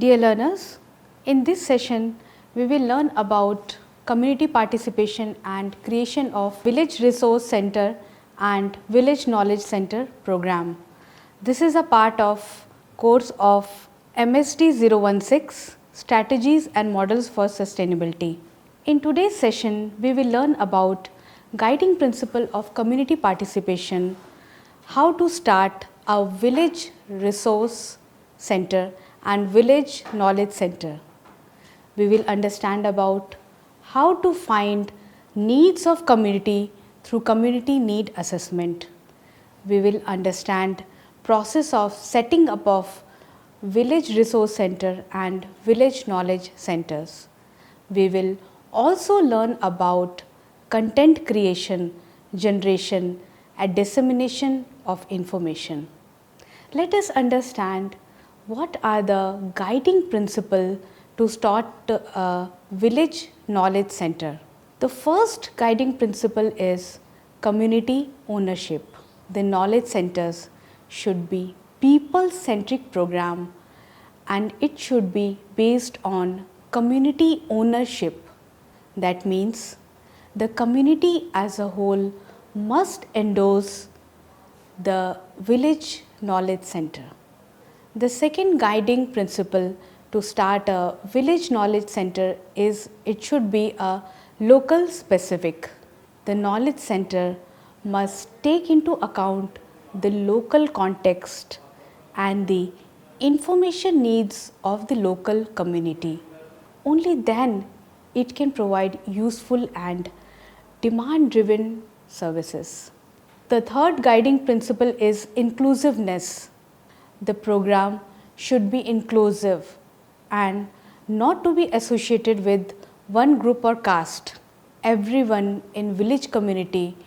Dear learners, in this session we will learn about community participation and creation of Village Resource Center and Village Knowledge Center program. This is a part of course of MSD 016 Strategies and Models for Sustainability. In today's session we will learn about guiding principle of community participation, how to start a village resource center and village knowledge center. We will understand about how to find needs of community through community need assessment. We will understand process of setting up of village resource center and village knowledge centers. We will also learn about content creation, generation and dissemination of information. Let us understand what are the guiding principles to start a village knowledge center. The first guiding principle is community ownership. The knowledge centers should be people-centric program and it should be based on community ownership. That means the community as a whole must endorse the village knowledge center. The second guiding principle to start a village knowledge center is it should be a local specific. The knowledge center must take into account the local context and the information needs of the local community. Only then it can provide useful and demand-driven services. The third guiding principle is inclusiveness. The program should be inclusive and not to be associated with one group or caste. Everyone in village community,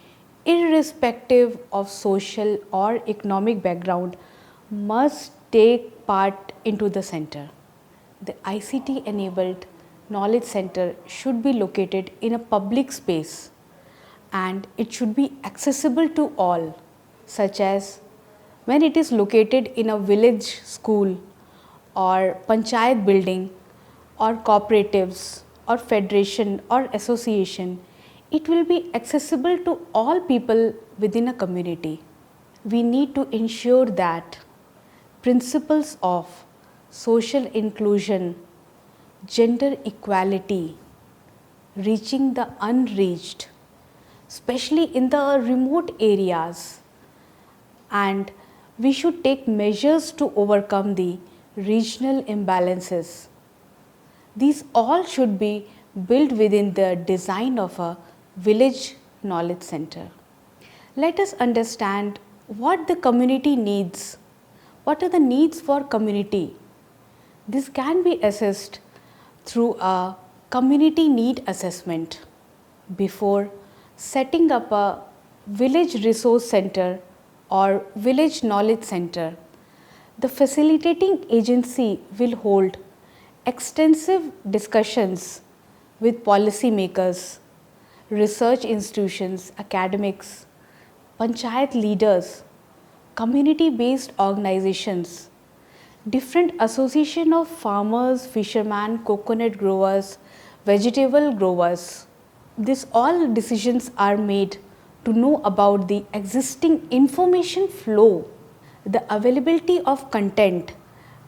irrespective of social or economic background, must take part into the center. The ICT enabled knowledge center should be located in a public space and it should be accessible to all, such as when it is located in a village school or panchayat building or cooperatives or federation or association, it will be accessible to all people within a community. We need to ensure that principles of social inclusion, gender equality, reaching the unreached, especially in the remote areas, and we should take measures to overcome the regional imbalances. These all should be built within the design of a village knowledge center. Let us understand what the community needs. What are the needs for community? This can be assessed through a community need assessment. Before setting up a village resource center or village knowledge center, the facilitating agency will hold extensive discussions with policymakers, research institutions, academics, panchayat leaders, community-based organizations, different association of farmers, fishermen, coconut growers, vegetable growers. These all decisions are made to know about the existing information flow, the availability of content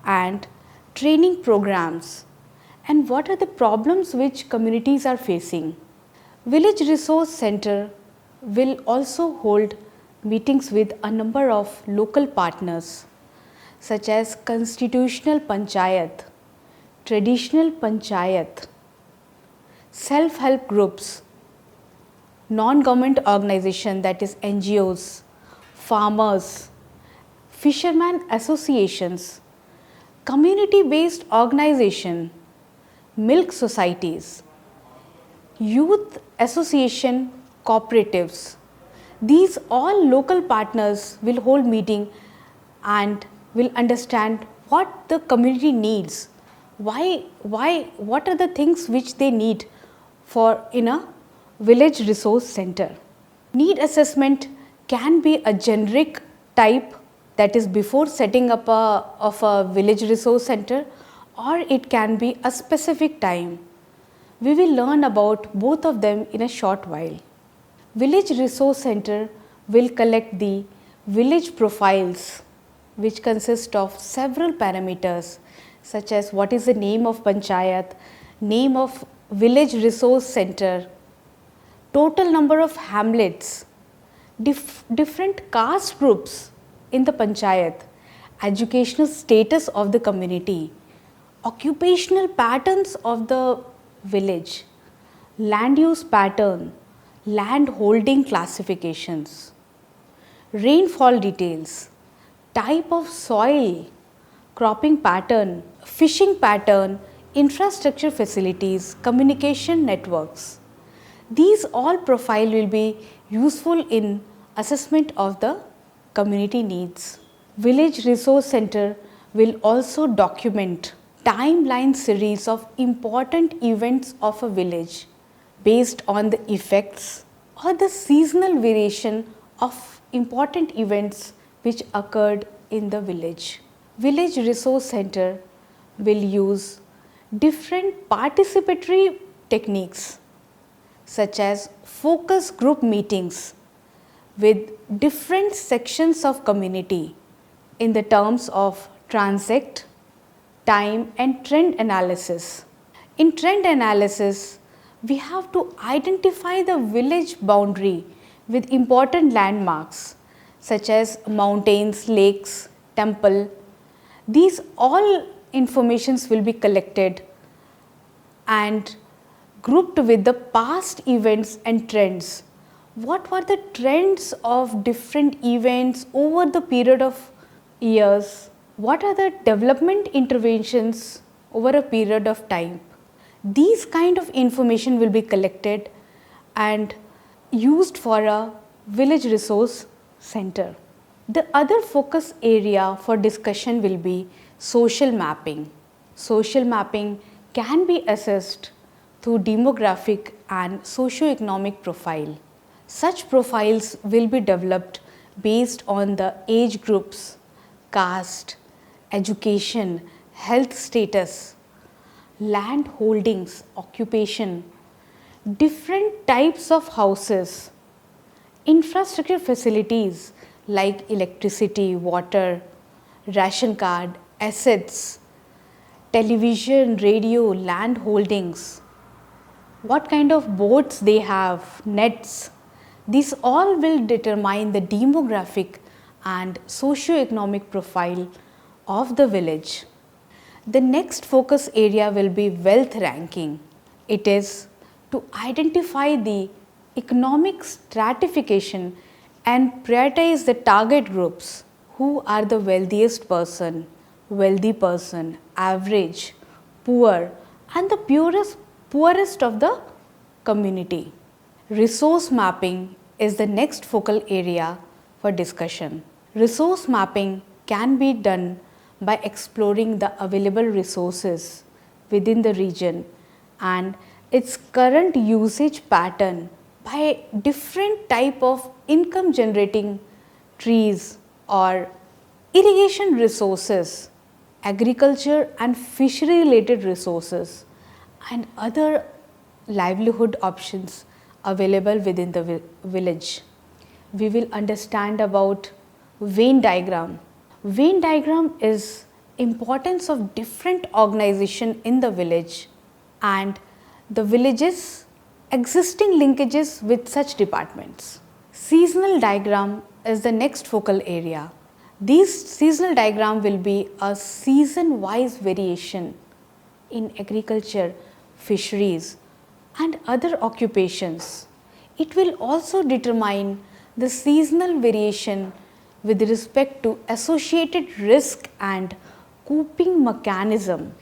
and training programs, and what are the problems which communities are facing. Village Resource Center will also hold meetings with a number of local partners such as constitutional panchayat, traditional panchayat, self-help groups, non-government organization, that is NGOs, farmers, fishermen associations, community-based organization, milk societies, youth association cooperatives. These all local partners will hold meeting and will understand what the community needs, what are the things which they need for in a village resource center. Need assessment can be a generic type, that is before setting up of a village resource center, or it can be a specific time. We will learn about both of them in a short while. Village Resource Center will collect the village profiles, which consist of several parameters such as what is the name of panchayat, name of village resource center, total number of hamlets, different caste groups in the panchayat, educational status of the community, occupational patterns of the village, land use pattern, land holding classifications, rainfall details, type of soil, cropping pattern, fishing pattern, infrastructure facilities, communication networks. These all profile will be useful in assessment of the community needs. Village Resource Center will also document timeline series of important events of a village based on the effects or the seasonal variation of important events which occurred in the village. Village Resource Center will use different participatory techniques such as focus group meetings with different sections of community in the terms of transect, time and trend analysis. In trend analysis, we have to identify the village boundary with important landmarks such as mountains, lakes, temple. These all informations will be collected and grouped with the past events and trends. What were the trends of different events over the period of years? What are the development interventions over a period of time? These kind of information will be collected and used for a village resource center. The other focus area for discussion will be social mapping. Social mapping can be assessed through demographic and socio-economic profile. Such profiles will be developed based on the age groups, caste, education, health status, land holdings, occupation, different types of houses, infrastructure facilities like electricity, water, ration card, assets, television, radio, land holdings, what kind of boats they have, nets. These all will determine the demographic and socio-economic profile of the village. The next focus area will be wealth ranking. It is to identify the economic stratification and prioritize the target groups. Who are the wealthiest person, wealthy person, average, poor, and the poorest of the community. Resource mapping is the next focal area for discussion. Resource mapping can be done by exploring the available resources within the region and its current usage pattern by different type of income generating trees or irrigation resources, agriculture and fishery related resources and other livelihood options available within the village. We will understand about Venn diagram. Venn diagram is importance of different organization in the village and the village's existing linkages with such departments. Seasonal diagram is the next focal area. This seasonal diagram will be a season wise variation in agriculture, fisheries and other occupations. It will also determine the seasonal variation with respect to associated risk and coping mechanism.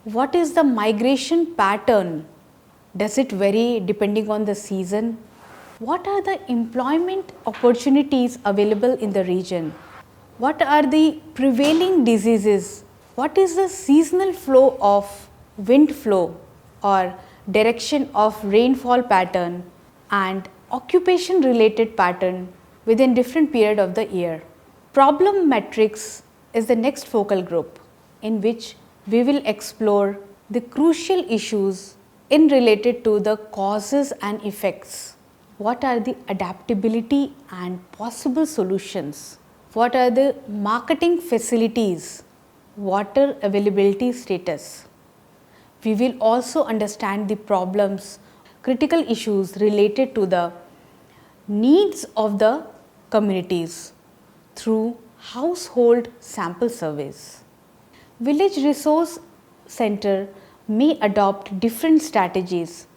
What is the migration pattern? Does it vary depending on the season? What are the employment opportunities available in the region? What are the prevailing diseases? What is the seasonal flow of wind flow or direction of rainfall pattern and occupation related pattern within different period of the year? Problem matrix is the next focal group in which we will explore the crucial issues in related to the causes and effects. What are the adaptability and possible solutions? What are the marketing facilities? Water availability status. We will also understand the problems, critical issues related to the needs of the communities through household sample surveys. Village Resource Center may adopt different strategies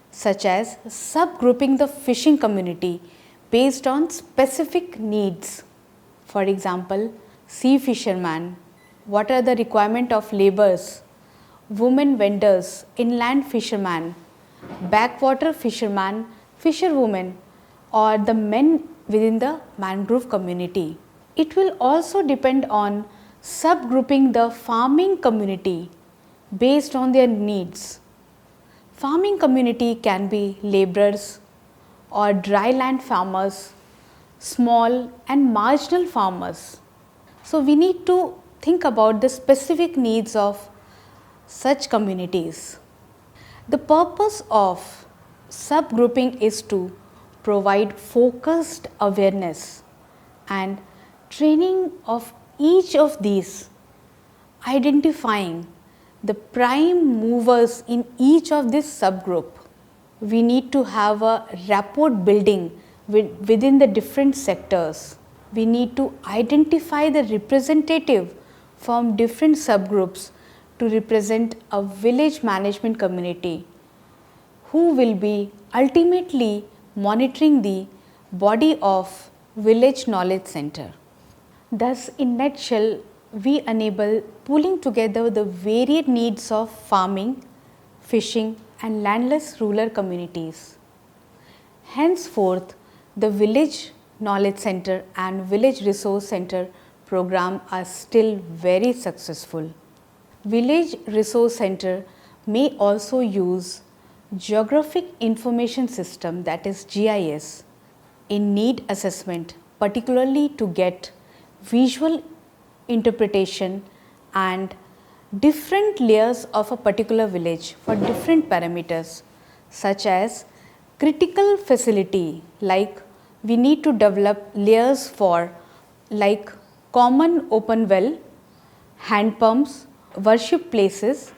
such as subgrouping the fishing community based on specific needs. For example, sea fishermen, what are the requirement of laborers, women vendors, inland fishermen, backwater fishermen, fisherwomen, or the men within the mangrove community. It will also depend on subgrouping the farming community based on their needs. Farming community can be laborers or dry land farmers, small and marginal farmers. So we need to think about the specific needs of such communities. The purpose of subgrouping is to provide focused awareness and training of each of these, identifying the prime movers in each of this subgroup. We need to have a rapport building within the different sectors. We need to identify the representative from different subgroups to represent a village management community who will be ultimately monitoring the body of village knowledge center. Thus, in nutshell, we enable pulling together the varied needs of farming, fishing and landless rural communities. Henceforth, the Village Knowledge Center and Village Resource Center program are still very successful. Village Resource Center may also use Geographic Information System, that is GIS, in need assessment, particularly to get visual interpretation and different layers of a particular village for different parameters, such as critical facility, like we need to develop layers for like common open well, hand pumps, worship places,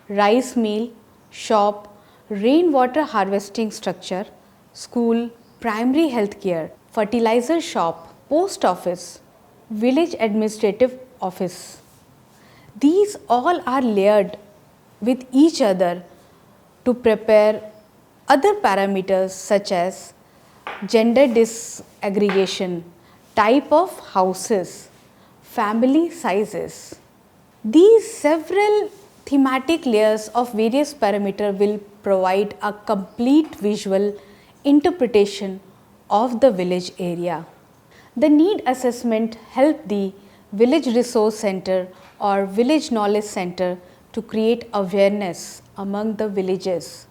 rice mill, shop, rainwater harvesting structure, school, primary health care, fertilizer shop, post office, village administrative office. These all are layered with each other to prepare other parameters such as gender disaggregation, type of houses, family sizes. These several thematic layers of various parameters will provide a complete visual interpretation of the village area. The need assessment help the Village Resource Center or Village Knowledge Center to create awareness among the villages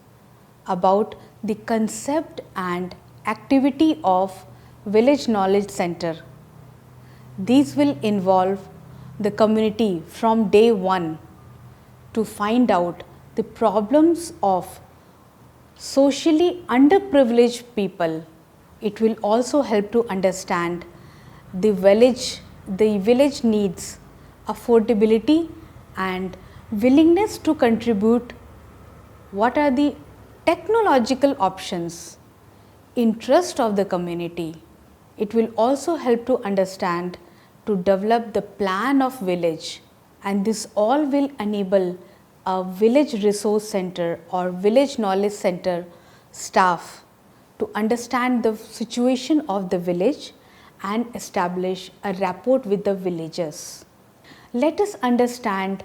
about the concept and activity of Village Knowledge Center. These will involve the community from day one to find out the problems of socially underprivileged people. It will also help to understand the village needs, affordability and willingness to contribute. What are the technological options, interest of the community. It will also help to understand to develop the plan of village, and this all will enable a village resource center or village knowledge center staff to understand the situation of the village and establish a rapport with the villagers. Let us understand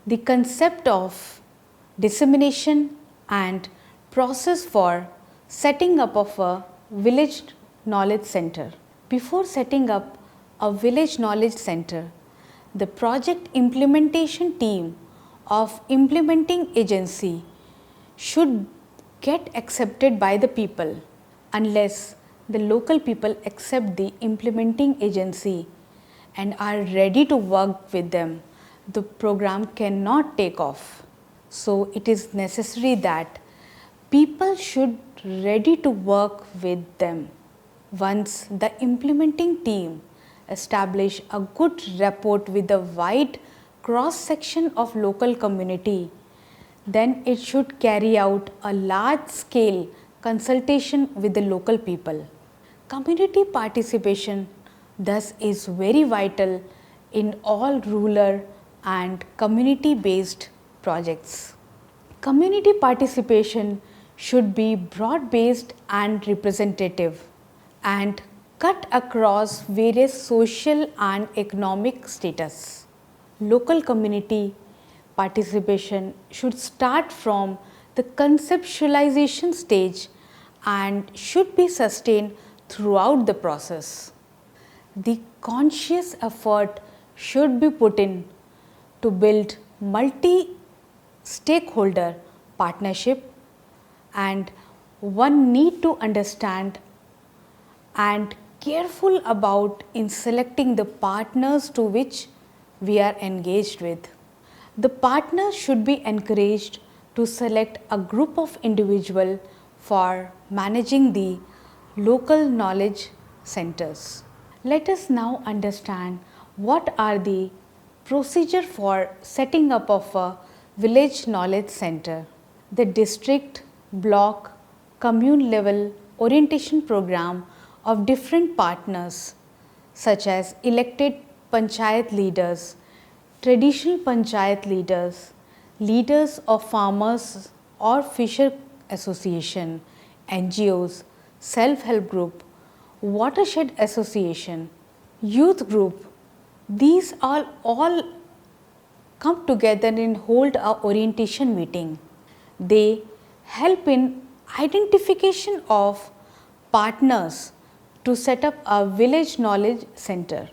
the concept of dissemination and process for setting up of a village knowledge center. Before setting up a village knowledge center, the project implementation team of implementing agency should get accepted by the people. Unless the local people accept the implementing agency and are ready to work with them, the program cannot take off. So it is necessary that people should ready to work with them. Once the implementing team establish a good rapport with a wide cross section of local community, then it should carry out a large scale consultation with the local people. Community participation thus is very vital in all rural and community based projects. Community participation should be broad based and representative and cut across various social and economic status. Local community participation should start from the conceptualization stage and should be sustained throughout the process. The conscious effort should be put in to build multi-stakeholder partnership, and one need to understand and careful about in selecting the partners to which we are engaged with. The partners should be encouraged to select a group of individuals for managing the local knowledge centers. Let us now understand what are the procedure for setting up of a village knowledge center. The district, block, commune level orientation program of different partners such as elected panchayat leaders, traditional panchayat leaders, leaders of farmers or fisher association, NGOs, self-help group, watershed association, youth group. These are all come together and hold a orientation meeting. They help in identification of partners to set up a village knowledge center.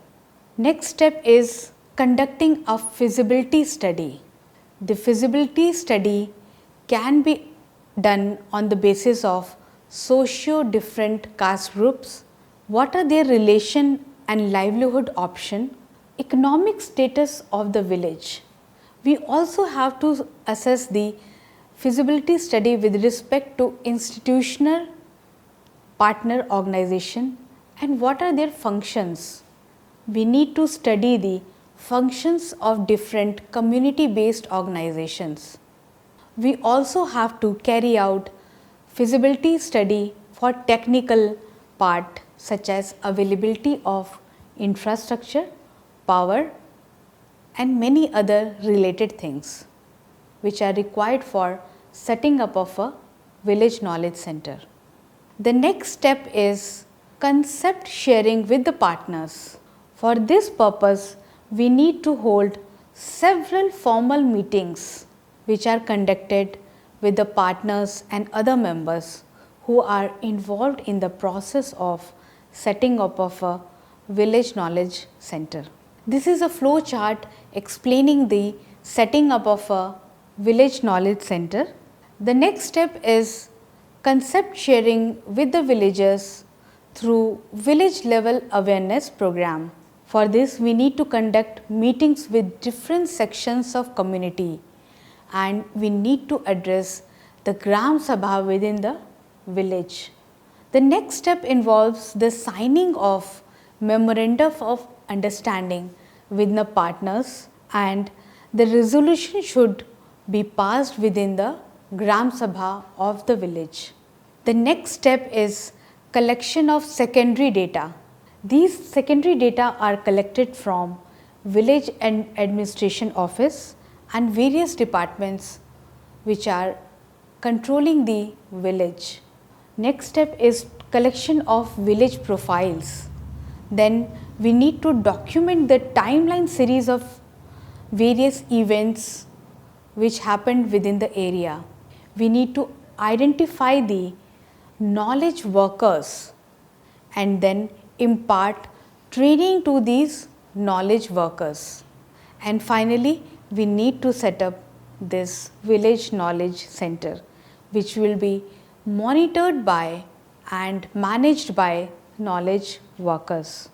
Next step is conducting a feasibility study. The feasibility study can be done on the basis of socio different caste groups, what are their relation and livelihood option, economic status of the village. We also have to assess the feasibility study with respect to institutional partner organization and what are their functions. We need to study the functions of different community based organizations. We also have to carry out feasibility study for technical part such as availability of infrastructure, power and many other related things which are required for setting up of a village knowledge center. The next step is concept sharing with the partners. For this purpose, we need to hold several formal meetings which are conducted with the partners and other members who are involved in the process of setting up of a village knowledge center. This is a flow chart explaining the setting up of a village knowledge center. The next step is concept sharing with the villagers through village level awareness program. For this, we need to conduct meetings with different sections of community and we need to address the Gram Sabha within the village. The next step involves the signing of memorandum of understanding with the partners and the resolution should be passed within the Gram Sabha of the village. The next step is collection of secondary data. These secondary data are collected from village and administration office and various departments which are controlling the village. Next step is collection of village profiles. Then we need to document the timeline series of various events which happened within the area. We need to identify the knowledge workers and then impart training to these knowledge workers. And finally, we need to set up this village knowledge center which will be monitored by and managed by knowledge workers.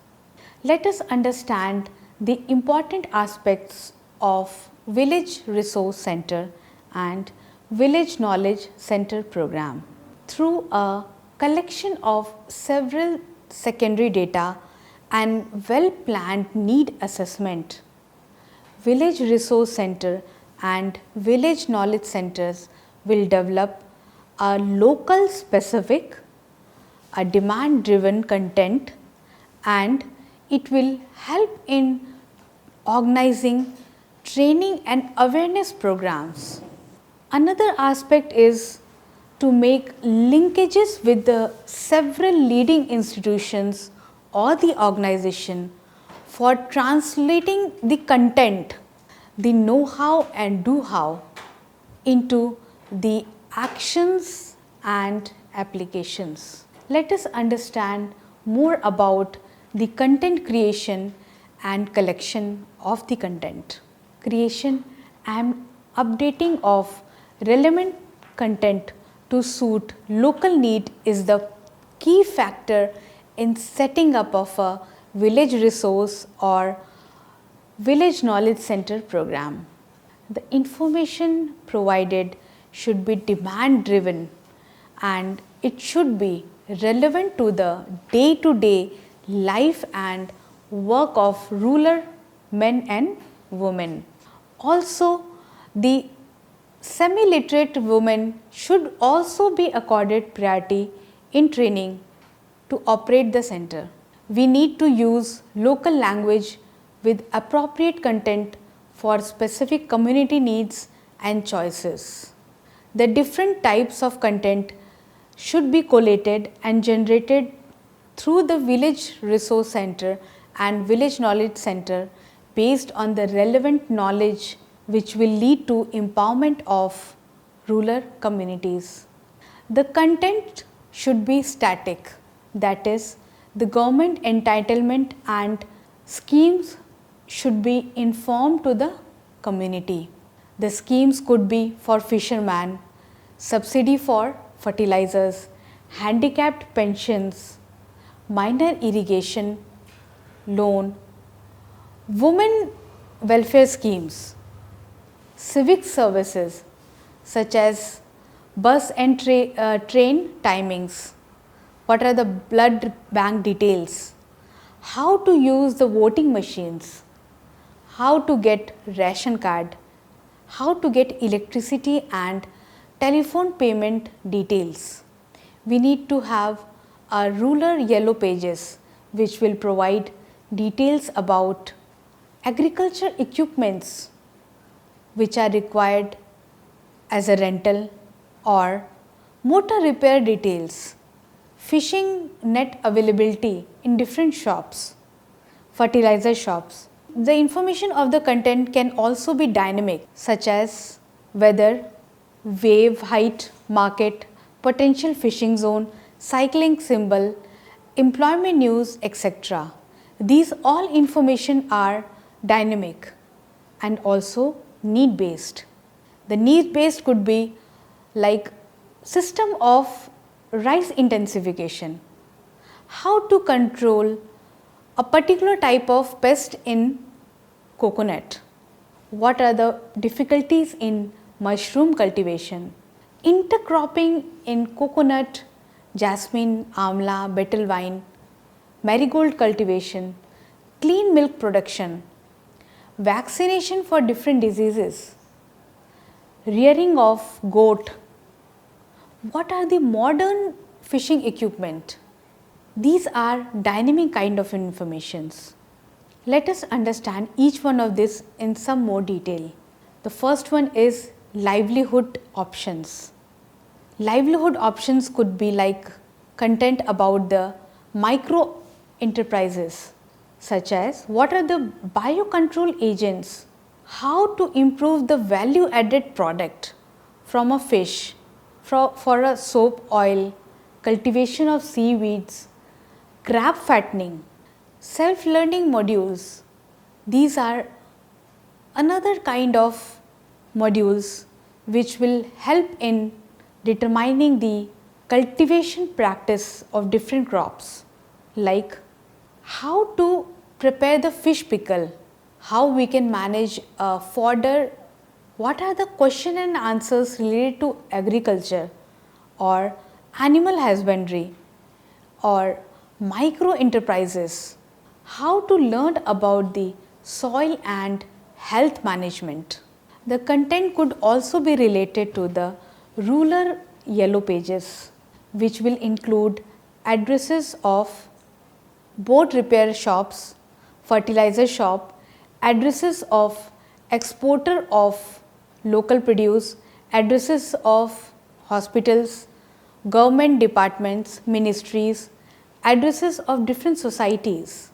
Let us understand the important aspects of Village Resource Center and Village Knowledge Center program. Through a collection of several secondary data and well planned need assessment, Village Resource Center and Village Knowledge Centers will develop a local specific, a demand driven content, and it will help in organizing training and awareness programs. Another aspect is to make linkages with the several leading institutions or the organization for translating the content, the know-how and do-how into the actions and applications. Let us understand more about the content creation and collection of the content. Creation and updating of relevant content to suit local need is the key factor in setting up of a village resource or village knowledge center program. The information provided should be demand driven and it should be relevant to the day-to-day life and work of rural men and women. Also, the semi-literate women should also be accorded priority in training to operate the center. We need to use local language with appropriate content for specific community needs and choices. The different types of content should be collated and generated through the Village Resource Center and Village Knowledge Center based on the relevant knowledge which will lead to empowerment of rural communities. The content should be static, that is, the government entitlement and schemes should be informed to the community. The schemes could be for fishermen, subsidy for fertilizers, handicapped pensions, minor irrigation loan, women welfare schemes, civic services such as bus and train timings, what are the blood bank details, how to use the voting machines, how to get ration card, how to get electricity and telephone payment details. We need to have a rural yellow pages which will provide details about agriculture equipments which are required as a rental or motor repair details, fishing net availability in different shops, fertilizer shops. The information of the content can also be dynamic such as weather, wave height, market, potential fishing zone, cycling symbol, employment news, etc. These all information are dynamic and also need based. The need based could be like system of rice intensification, how to control a particular type of pest in coconut, what are the difficulties in mushroom cultivation, intercropping in coconut, jasmine, amla, betel vine, marigold cultivation, clean milk production, vaccination for different diseases, rearing of goat, what are the modern fishing equipment. These are dynamic kind of informations. Let us understand each one of this in some more detail. The first one is livelihood options. Livelihood options could be like content about the micro enterprises such as what are the biocontrol agents, how to improve the value added product from a fish, for a soap oil, cultivation of seaweeds, crab fattening, self-learning modules. These are another kind of modules which will help in determining the cultivation practice of different crops, like how to prepare the fish pickle, how we can manage fodder, what are the question and answers related to agriculture or animal husbandry or micro enterprises, how to learn about the soil and health management. The content could also be related to the rural yellow pages, which will include addresses of boat repair shops, fertilizer shop, addresses of exporter of local produce, addresses of hospitals, government departments, ministries, addresses of different societies.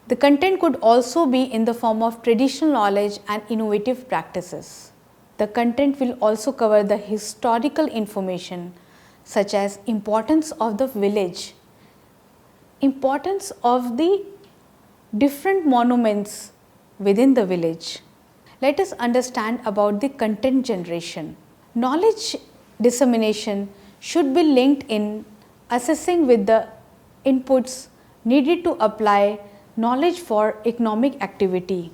The content could also be in the form of traditional knowledge and innovative practices. The content will also cover the historical information such as importance of the village, importance of the different monuments within the village. Let us understand about the content generation. Knowledge dissemination should be linked in assessing with the inputs needed to apply knowledge for economic activity.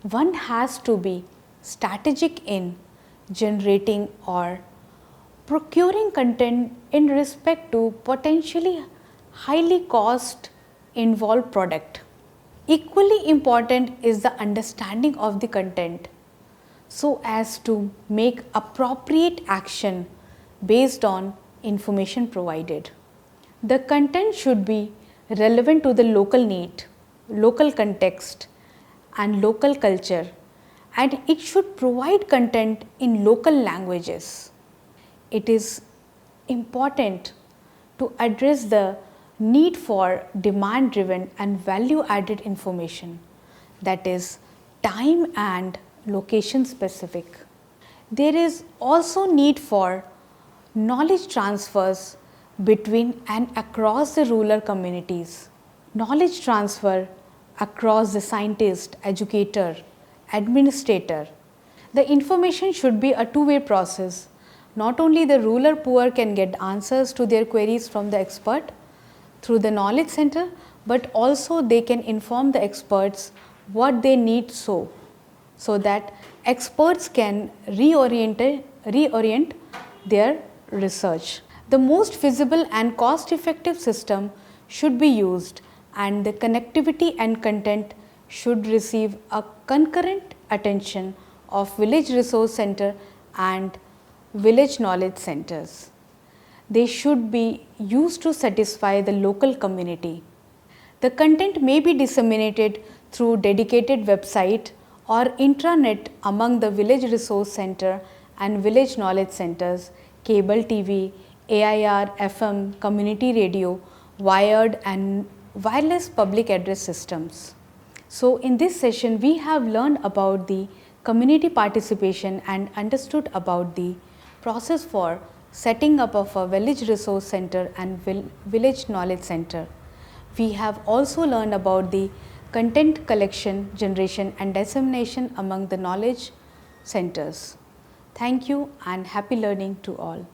One has to be strategic in generating or procuring content in respect to potentially highly cost involved product. Equally important is the understanding of the content so as to make appropriate action based on information provided. The content should be relevant to the local need, local context and local culture, and it should provide content in local languages. It is important to address the need for demand driven and value added information, that is time and location specific. There is also need for knowledge transfers between and across the rural communities. Knowledge transfer across the scientist, educator, administrator. The information should be a two-way process. Not only the rural poor can get answers to their queries from the expert through the knowledge center, but also they can inform the experts what they need so that experts can reorient their research. The most feasible and cost effective system should be used, and the connectivity and content should receive a concurrent attention of village resource center and village knowledge centers. They should be used to satisfy the local community. The content may be disseminated through dedicated website or intranet among the village resource center and village knowledge centers, cable TV, AIR, FM, community radio, wired and wireless public address systems. So, in this session we have learned about the community participation and understood about the process for setting up of a village resource center and village knowledge center. We have also learned about the content collection, generation and dissemination among the knowledge centers. Thank you and happy learning to all.